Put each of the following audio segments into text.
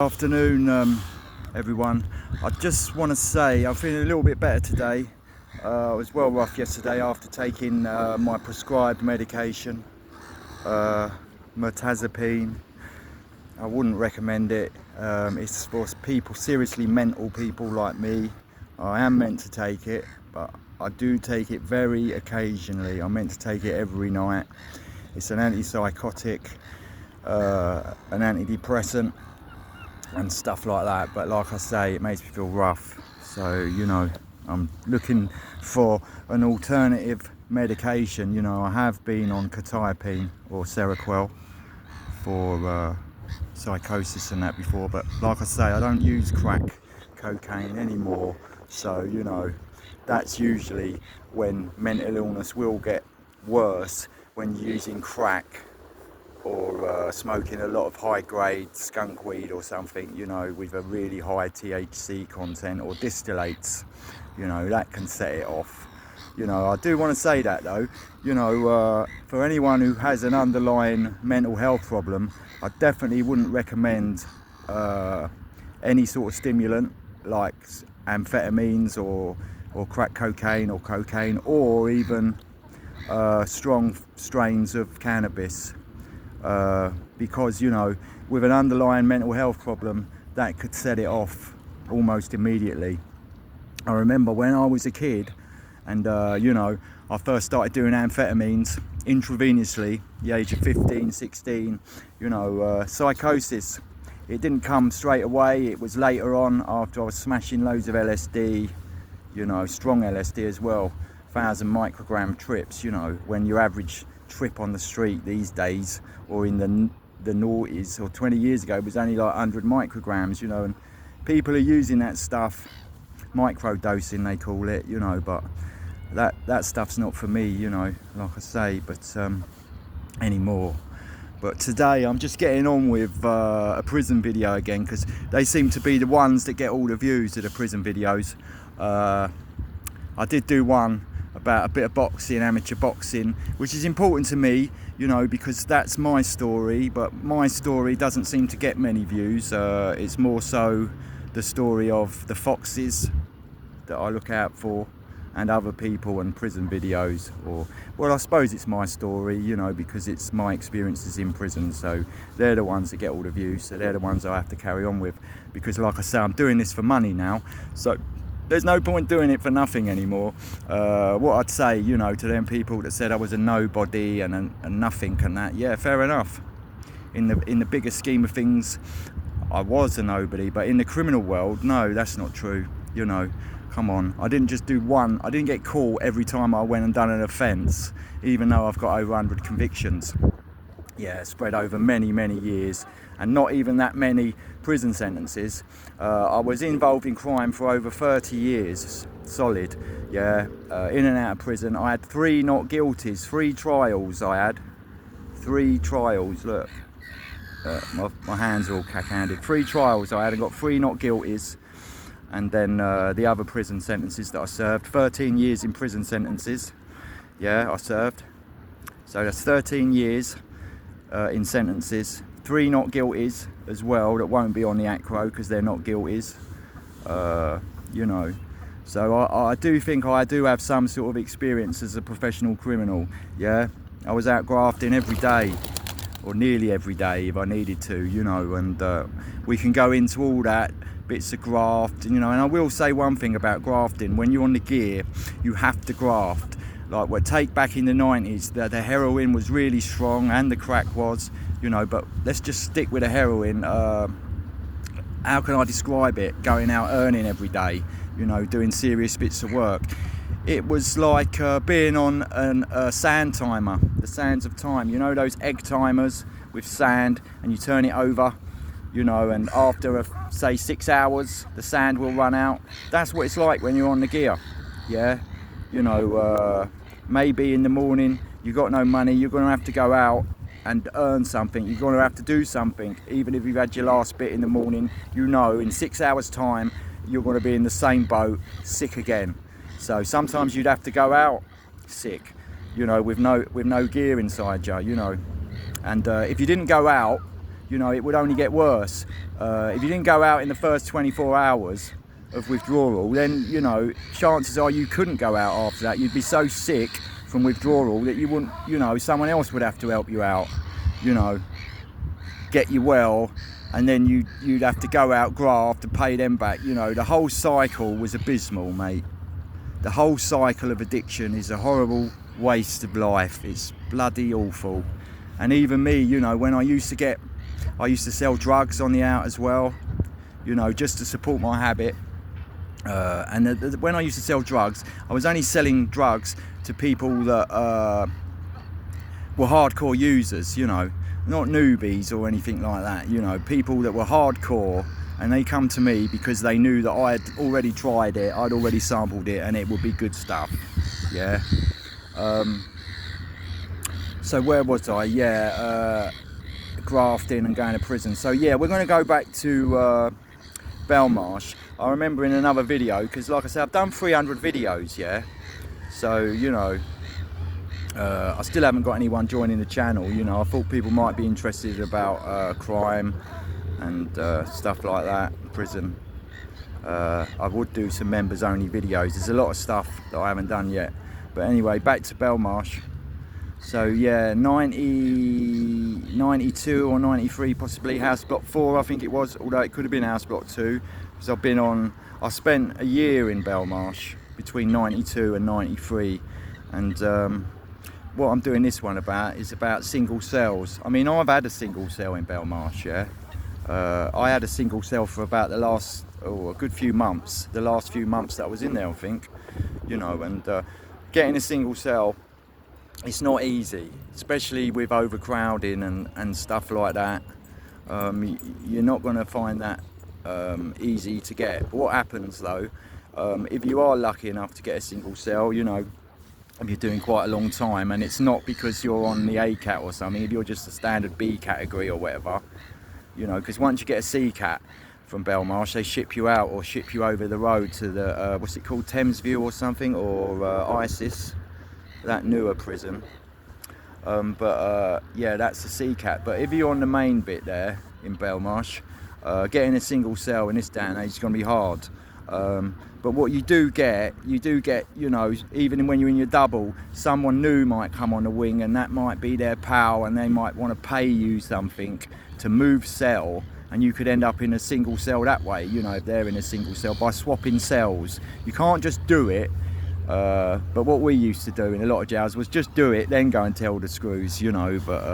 Afternoon, everyone. I just want to say I'm feeling a little bit better today. I was well rough yesterday after taking my prescribed medication, mirtazapine. I wouldn't recommend it. It's for people, seriously mental people like me. I am meant to take it, but I do take it very occasionally. I'm meant to take it every night. It's an antipsychotic, an antidepressant and stuff like that, but like I say, it makes me feel rough. So I'm looking for an alternative medication. I have been on quetiapine or Seroquel for psychosis and that before, but like I say, I don't use crack cocaine anymore. So that's usually when mental illness will get worse, when you're using crack or smoking a lot of high-grade skunk weed or something, with a really high THC content, or distillates, that can set it off. I do want to say that though, for anyone who has an underlying mental health problem, I definitely wouldn't recommend any sort of stimulant like amphetamines or crack cocaine or even strong strains of cannabis. Because with an underlying mental health problem, that could set it off almost immediately. I remember when I was a kid and I first started doing amphetamines intravenously, the age of 15, 16, psychosis, it didn't come straight away. It was later on, after I was smashing loads of LSD, strong LSD as well, 1,000 microgram trips, when your average trip on the street these days, or in the noughties, or 20 years ago, was only like 100 micrograms, and people are using that stuff, microdosing they call it, but that stuff's not for me, like I say, but anymore. But today I'm just getting on with a prison video again, because they seem to be the ones that get all the views of the prison videos. I did do one about a bit of boxing, amateur boxing, which is important to me, because that's my story, but my story doesn't seem to get many views. It's more so the story of the foxes that I look out for, and other people, and prison videos, well, I suppose it's my story, because it's my experiences in prison, so they're the ones that get all the views, so they're the ones I have to carry on with, because like I say, I'm doing this for money now, so there's no point doing it for nothing anymore. What I'd say, to them people that said I was a nobody and nothing and that, yeah, fair enough. In the bigger scheme of things, I was a nobody, but in the criminal world, no, that's not true. Come on. I didn't just do one. I didn't get caught every time I went and done an offence, even though I've got over 100 convictions. Yeah, spread over many, many years, and not even that many prison sentences. I was involved in crime for over 30 years, solid, yeah, in and out of prison. I had 3 not guilties, 3 trials I had. 3 trials, look, my hands are all cack-handed. 3 trials I had, and got 3 not guilties, and then the other prison sentences that I served, 13 years in prison sentences, yeah, I served. So that's 13 years in sentences, 3 not guilties as well that won't be on the ACRO because they're not guilties, so I do think I do have some sort of experience as a professional criminal. Yeah, I was out grafting every day, or nearly every day if I needed to, and we can go into all that bits of graft, and I will say one thing about grafting: when you're on the gear, you have to graft. Like, take back in the 90s, the heroin was really strong, and the crack was, but let's just stick with the heroin. How can I describe it? Going out earning every day, doing serious bits of work. It was like being on a sand timer, the sands of time, those egg timers with sand, and you turn it over, and after say 6 hours, the sand will run out. That's what it's like when you're on the gear, yeah. Maybe in the morning you got no money, you're going to have to go out and earn something. You're going to have to do something, even if you've had your last bit in the morning. In 6 hours time you're going to be in the same boat, sick again. So sometimes you'd have to go out sick, with no gear inside you, and if you didn't go out, you know, it would only get worse. If you didn't go out in the first 24 hours of withdrawal, then, you know, chances are you couldn't go out after that. You'd be so sick from withdrawal that you wouldn't, you know, someone else would have to help you out, you know, get you well, and then you'd have to go out, graft, and pay them back. You know, the whole cycle was abysmal, mate. The whole cycle of addiction is a horrible waste of life. It's bloody awful. And even me, you know, when I used to sell drugs on the out as well, you know, just to support my habit. When I used to sell drugs, I was only selling drugs to people that were hardcore users, you know, not newbies or anything like that, you know, people that were hardcore, and they come to me because they knew that I had already tried it, I'd already sampled it, and it would be good stuff. Yeah. So where was I? Yeah, grafting and going to prison. So yeah, we're going to go back to Belmarsh. I remember in another video, because like I said, I've done 300 videos, yeah. So, you know, I still haven't got anyone joining the channel. You know, I thought people might be interested about crime and stuff like that, prison. I would do some members only videos. There's a lot of stuff that I haven't done yet. But anyway, back to Belmarsh. So yeah, 92 or 93 possibly, house block 4 I think it was, although it could have been house block 2, because I spent a year in Belmarsh between 92 and 93, and what I'm doing this one about is about single cells. I mean, I've had a single cell in Belmarsh, yeah. I had a single cell for about a good few months, the last few months that I was in there, I think, you know, and getting a single cell, it's not easy, especially with overcrowding and stuff like that. You're not going to find that easy to get. What happens though, if you are lucky enough to get a single cell, you know, if you're doing quite a long time, and it's not because you're on the A cat or something, if you're just a standard B category or whatever, you know, because once you get a C cat from Belmarsh, they ship you out or ship you over the road to the what's it called, Thamesview or something, or ISIS, that newer prison. Yeah, that's the C cat. But if you're on the main bit there in Belmarsh, getting a single cell in this day and age is going to be hard. But what you do get, you know, even when you're in your double, someone new might come on the wing, and that might be their pal, and they might want to pay you something to move cell, and you could end up in a single cell that way, you know, if they're in a single cell, by swapping cells. You can't just do it, but what we used to do in a lot of jails was just do it, then go and tell the screws, you know. But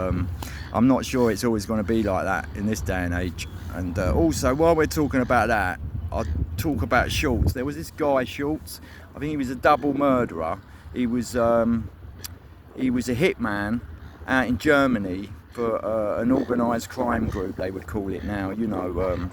I'm not sure it's always going to be like that in this day and age. And also, while we're talking about that, I'll talk about Schultz. There was this guy Schultz, I think he was a double murderer. He was a hitman out in Germany for an organised crime group, they would call it now, you know,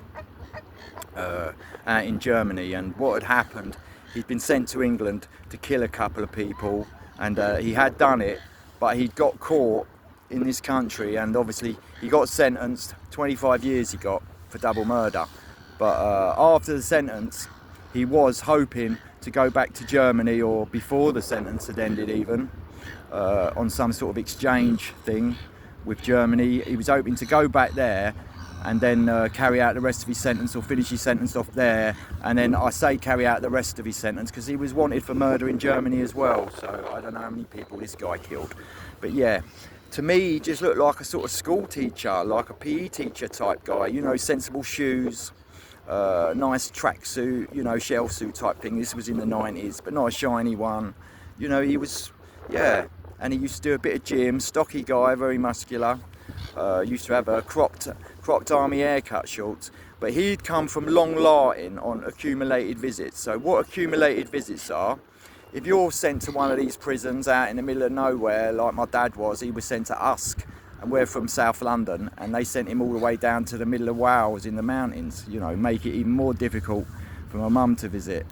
out in Germany. And what had happened, he'd been sent to England to kill a couple of people, and he had done it, but he'd got caught in this country, and obviously he got sentenced. 25 years he got for double murder. But after the sentence, he was hoping to go back to Germany, or before the sentence had ended even, on some sort of exchange thing with Germany. He was hoping to go back there and then carry out the rest of his sentence, or finish his sentence off there. And then I say carry out the rest of his sentence because he was wanted for murder in Germany as well. So I don't know how many people this guy killed. But yeah, to me he just looked like a sort of school teacher, like a PE teacher type guy, you know, sensible shoes, nice tracksuit, you know, shell suit type thing. This was in the 90s, but not a shiny one. You know, he was, yeah, and he used to do a bit of gym, stocky guy, very muscular. Used to have a cropped army haircut, Schultz. But he'd come from Long Lartin on accumulated visits. So what accumulated visits are, if you're sent to one of these prisons out in the middle of nowhere, like my dad was, he was sent to Usk, and we're from South London, and they sent him all the way down to the middle of Wales in the mountains, you know, make it even more difficult for my mum to visit.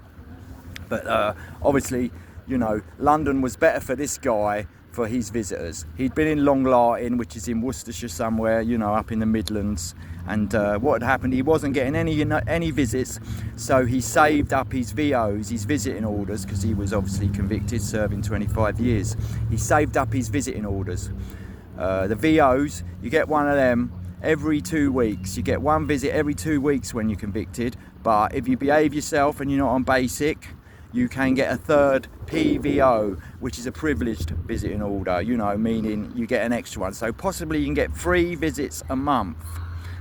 But obviously, you know, London was better for this guy for his visitors. He'd been in Long Lartin, which is in Worcestershire somewhere, you know, up in the Midlands. And what had happened, he wasn't getting any visits, so he saved up his VOs, his visiting orders, because he was obviously convicted, serving 25 years. He saved up his visiting orders. The VOs, you get one of them, every 2 weeks. You get 1 visit every 2 weeks when you're convicted, but if you behave yourself and you're not on basic, you can get a 3rd PVO, which is a privileged visiting order, you know, meaning you get an extra one. So possibly you can get 3 visits a month,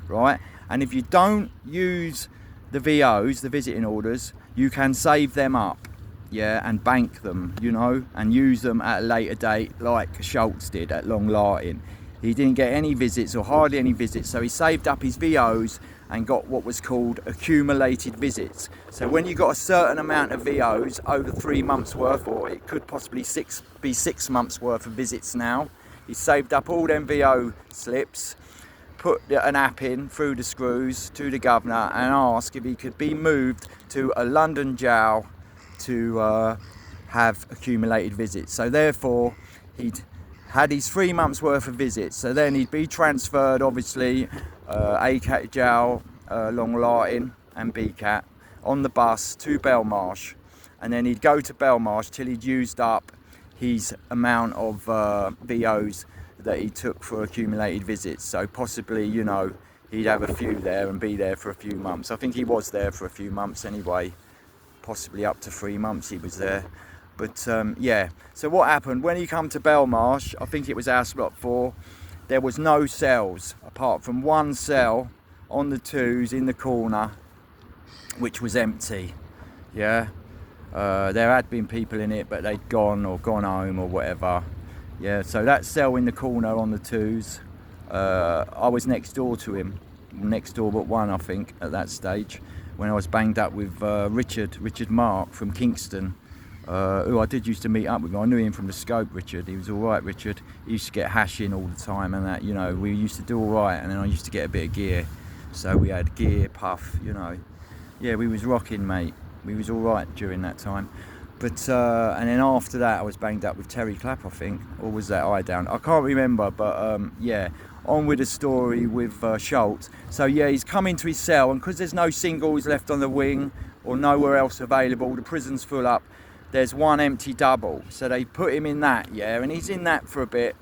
right? And if you don't use the VOs, the visiting orders, you can save them up, yeah, and bank them, you know, and use them at a later date like Schultz did at Long Lartin. He didn't get any visits or hardly any visits, so he saved up his VOs and got what was called accumulated visits. So when you got a certain amount of VOs over 3 months worth, or it could possibly be 6 months worth of visits now, he saved up all them VO slips, put an app in through the screws to the governor and asked if he could be moved to a London jail to have accumulated visits. So therefore he'd had his 3 months worth of visits, so then he'd be transferred, obviously, ACAT jail, Long Lartin and BCAT, on the bus to Belmarsh, and then he'd go to Belmarsh till he'd used up his amount of VOs that he took for accumulated visits. So possibly, you know, he'd have a few there and be there for a few months. I think he was there for a few months anyway, possibly up to 3 months he was there. But yeah, so what happened when he come to Belmarsh, I think it was our slot 4, there was no cells apart from 1 cell on the 2s in the corner, which was empty. Yeah, there had been people in it, but they'd gone home or whatever. Yeah, so that cell in the corner on the 2s, I was next door to him, next door but 1 I think at that stage, when I was banged up with Richard Mark from Kingston, who I did used to meet up with. I knew him from the Scope, Richard. He was all right, Richard. He used to get hash in all the time and that, you know, we used to do all right, and then I used to get a bit of gear. So we had gear, puff, you know. Yeah, we was rocking, mate. We was all right during that time. But, and then after that I was banged up with Terry Clapp, I think. Or was that I down? I can't remember, but yeah. On with the story with Schultz. So yeah, he's come into his cell, and because there's no singles left on the wing or nowhere else available, the prison's full up, there's 1 empty double, so they put him in that, yeah, and he's in that for a bit,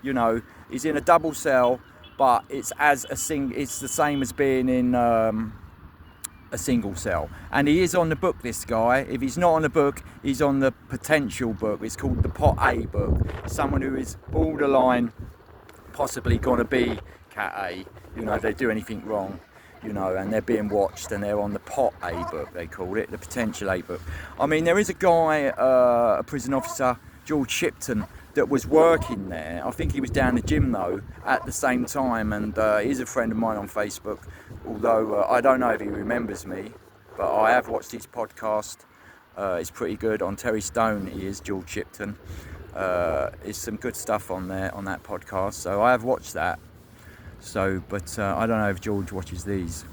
you know. He's in a double cell, but it's it's the same as being in a single cell, and he is on the book, this guy. If he's not on the book, he's on the potential book. It's called the Pot A book. Someone who is borderline possibly gonna be Cat A, you know, if they do anything wrong, you know, and they're being watched, and they're on the Pot A book, they called it, the Potential A book. I mean, there is a guy, a prison officer, George Shipton, that was working there. I think he was down the gym though at the same time, and he's a friend of mine on Facebook, although I don't know if he remembers me, but I have watched his podcast. It's pretty good. On Terry Stone he is, George Shipton. There's some good stuff on there, on that podcast, so I have watched that. So, but I don't know if George watches these.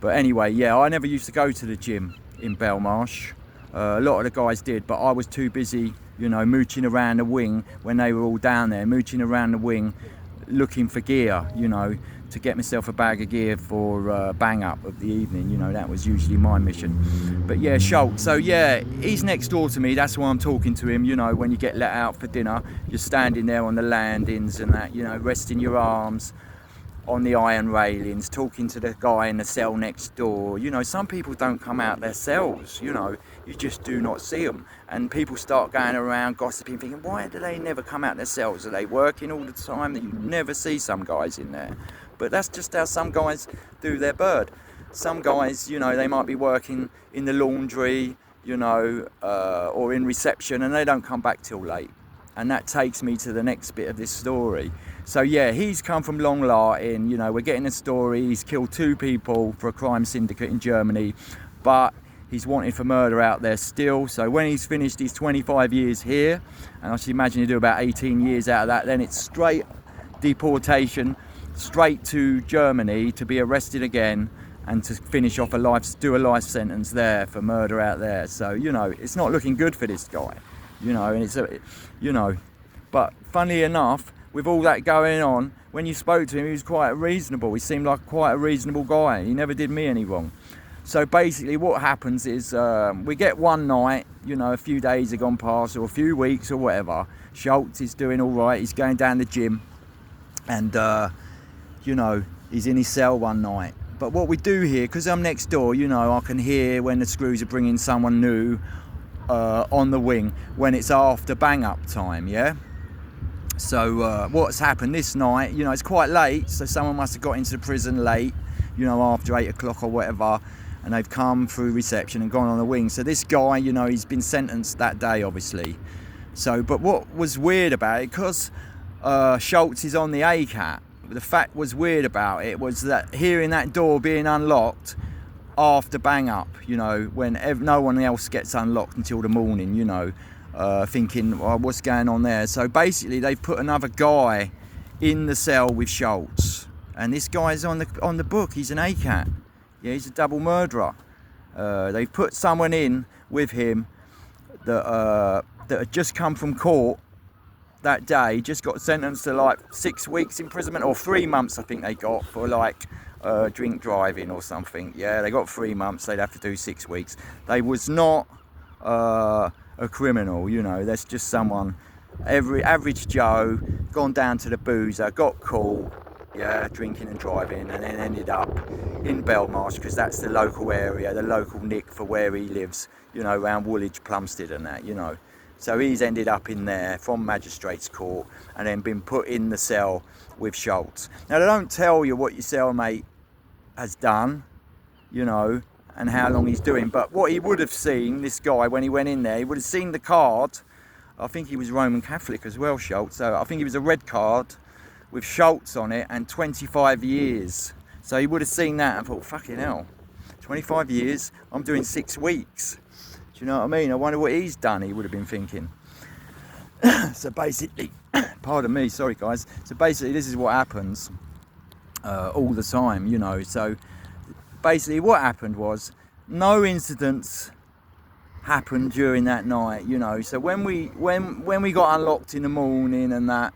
But anyway, yeah, I never used to go to the gym in Belmarsh. A lot of the guys did, but I was too busy, you know, mooching around the wing when they were all down there, mooching around the wing, looking for gear, you know, to get myself a bag of gear for bang up of the evening. You know, that was usually my mission. But yeah, Schultz, so yeah, he's next door to me. That's why I'm talking to him. You know, when you get let out for dinner, you're standing there on the landings and that, you know, resting your arms on the iron railings, talking to the guy in the cell next door. You know, some people don't come out their cells, you know, you just do not see them. And people start going around gossiping, thinking, why do they never come out their cells? Are they working all the time? That you never see some guys in there. But that's just how some guys do their bird. Some guys, you know, they might be working in the laundry, you know, or in reception, and they don't come back till late. And that takes me to the next bit of this story. So yeah, he's come from Long Lartin, you know, we're getting a story. He's killed 2 people for a crime syndicate in Germany, but he's wanted for murder out there still. So when he's finished his 25 years here, and I should imagine he'll do about 18 years out of that, then it's straight deportation, straight to Germany to be arrested again and to finish off do a life sentence there for murder out there. So, you know, it's not looking good for this guy, you know, and it's, you know, but funnily enough, with all that going on, when you spoke to him, he was quite reasonable. He seemed like quite a reasonable guy. He never did me any wrong. So basically what happens is we get one night, you know, a few days have gone past or a few weeks or whatever. Schultz is doing all right. He's going down the gym and, you know, he's in his cell one night. But what we do here, because I'm next door, you know, I can hear when the screws are bringing someone new on the wing when it's after bang up time, yeah? So what's happened this night, you know, it's quite late, so someone must have got into the prison late, you know, after 8 o'clock or whatever, and they've come through reception and gone on the wing. So this guy, you know, he's been sentenced that day, obviously. So, but what was weird about it, because Schultz is on the ACAT, the fact was weird about it was that hearing that door being unlocked after bang up, you know, when no one else gets unlocked until the morning, you know, thinking, well, what's going on there? So basically they've put another guy in the cell with Schultz, and this guy's on the book. He's an ACAT. Yeah, he's a double murderer. They've put someone in with him that had just come from court that day, just got sentenced to like 6 weeks imprisonment, or 3 months I think they got, for like drink driving or something. Yeah, they got 3 months, they'd have to do 6 weeks. They was not a criminal, you know, that's just someone, every average Joe, gone down to the boozer, got caught, yeah, drinking and driving, and then ended up in Belmarsh, because that's the local area, the local nick for where he lives, you know, around Woolwich, Plumstead and that, you know. So he's ended up in there from Magistrates Court and then been put in the cell with Schultz. Now, they don't tell you what your cellmate has done, you know, and how long he's doing. But what he would have seen, this guy, when he went in there, he would have seen the card. I think he was Roman Catholic as well, Schultz. So I think it was a red card with Schultz on it and 25 years. So he would have seen that and thought, fucking hell, 25 years, I'm doing 6 weeks. Do you know what I mean? I wonder what he's done, he would have been thinking. So basically, pardon me, sorry guys. So basically this is what happens all the time, you know. So basically what happened was, no incidents happened during that night, you know. So when we got unlocked in the morning and that,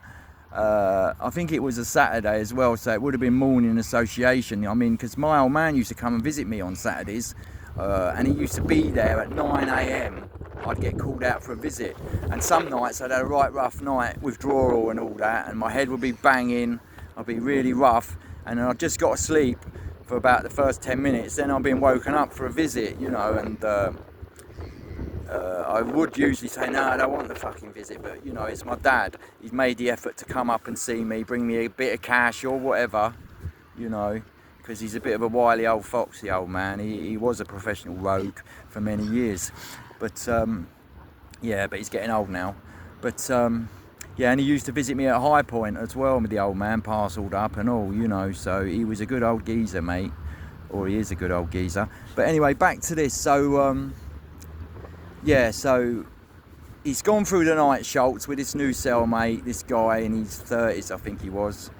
I think it was a Saturday as well, so it would have been morning association. I mean, because my old man used to come and visit me on Saturdays. And he used to be there at 9 a.m. I'd get called out for a visit, and some nights I'd had a right rough night, withdrawal and all that, and my head would be banging, I'd be really rough, and then I'd just got to sleep for about the first 10 minutes, then I'd been woken up for a visit, you know, and I would usually say, no, I don't want the fucking visit, but you know, it's my dad, he's made the effort to come up and see me, bring me a bit of cash or whatever, you know, because he's a bit of a wily old fox, the old man. He was a professional rogue for many years, but yeah, but he's getting old now. But yeah, and he used to visit me at High Point as well, with the old man parcelled up and all, you know. So he was a good old geezer, mate, or he is a good old geezer. But anyway, back to this. So yeah, so he's gone through the night, Schultz, with this new cellmate, this guy in his 30s, I think he was.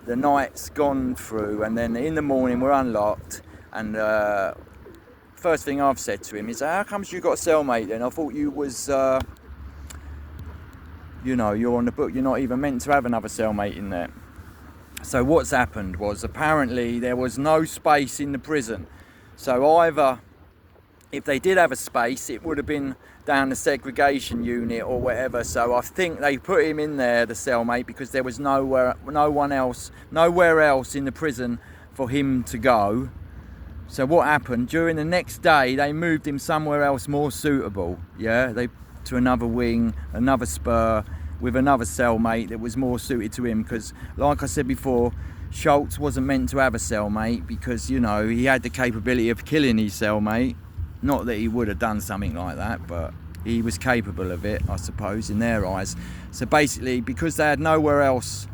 The night's gone through, and then in the morning we're unlocked, and first thing I've said to him is, how comes you got a cellmate then? I thought you was, you know, you're on the book, you're not even meant to have another cellmate in there. So what's happened was, apparently there was no space in the prison. So either, if they did have a space, it would have been down the segregation unit or whatever. So I think they put him in there, the cellmate, because there was nowhere else in the prison for him to go. So what happened, during the next day, they moved him somewhere else more suitable. Yeah, to another wing, another spur, with another cellmate that was more suited to him. Because, like I said before, Schultz wasn't meant to have a cellmate, because, you know, he had the capability of killing his cellmate. Not that he would have done something like that, but he was capable of it, I suppose, in their eyes. So basically, because they had nowhere else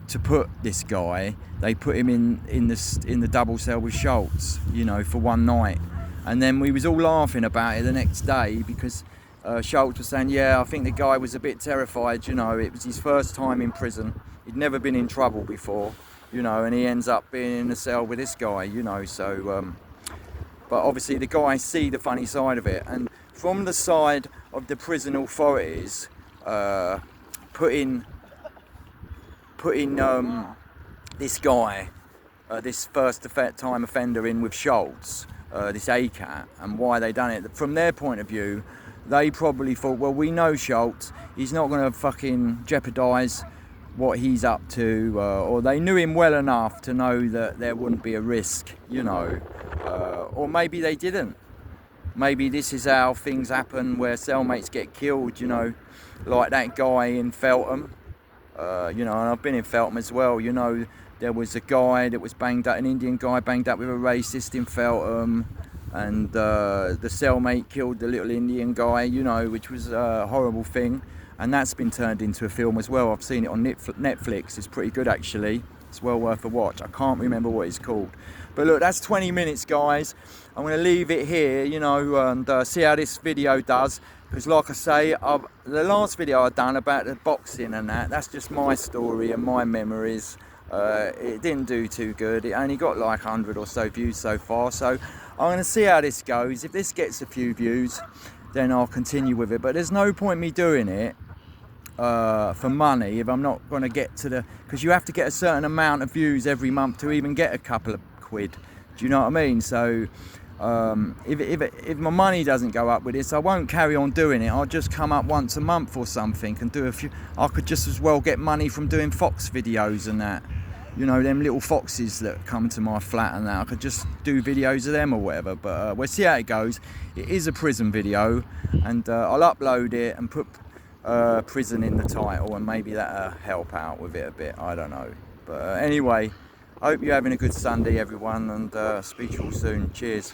to put this guy, they put him in the double cell with Schultz, you know, for one night. And then we was all laughing about it the next day, because Schultz was saying, yeah, I think the guy was a bit terrified, you know, it was his first time in prison. He'd never been in trouble before, you know, and he ends up being in the cell with this guy, you know, so... But obviously the guys see the funny side of it, and from the side of the prison authorities, putting this guy, this first-time offender in with Schultz, this ACAT, and why they done it, from their point of view, they probably thought, well, we know Schultz, he's not going to fucking jeopardise what he's up to, or they knew him well enough to know that there wouldn't be a risk, you know, or maybe they didn't. Maybe this is how things happen, where cellmates get killed, you know, like that guy in Feltham. You know, and I've been in Feltham as well. You know, there was a guy that was banged up, an Indian guy banged up with a racist in Feltham, and the cellmate killed the little Indian guy, you know, which was a horrible thing. And that's been turned into a film as well. I've seen it on Netflix. It's pretty good, actually. It's well worth a watch. I can't remember what it's called. But look, that's 20 minutes, guys. I'm going to leave it here, you know, and see how this video does. Because like I say, the last video I've done about the boxing and that's just my story and my memories. It didn't do too good. It only got like 100 or so views so far. So I'm going to see how this goes. If this gets a few views, then I'll continue with it. But there's no point me doing it for money if I'm not going to get to because you have to get a certain amount of views every month to even get a couple of quid. Do you know what I mean? So if my money doesn't go up with this, I won't carry on doing it. I'll just come up once a month or something and do a few. I could just as well get money from doing fox videos and that, you know, them little foxes that come to my flat and that. I could just do videos of them or whatever. But we'll see how it goes. It is a prison video, and I'll upload it and put prison in the title, and maybe that'll help out with it a bit. I don't know. But anyway, I hope you're having a good Sunday, everyone, and speak to you all soon. Cheers.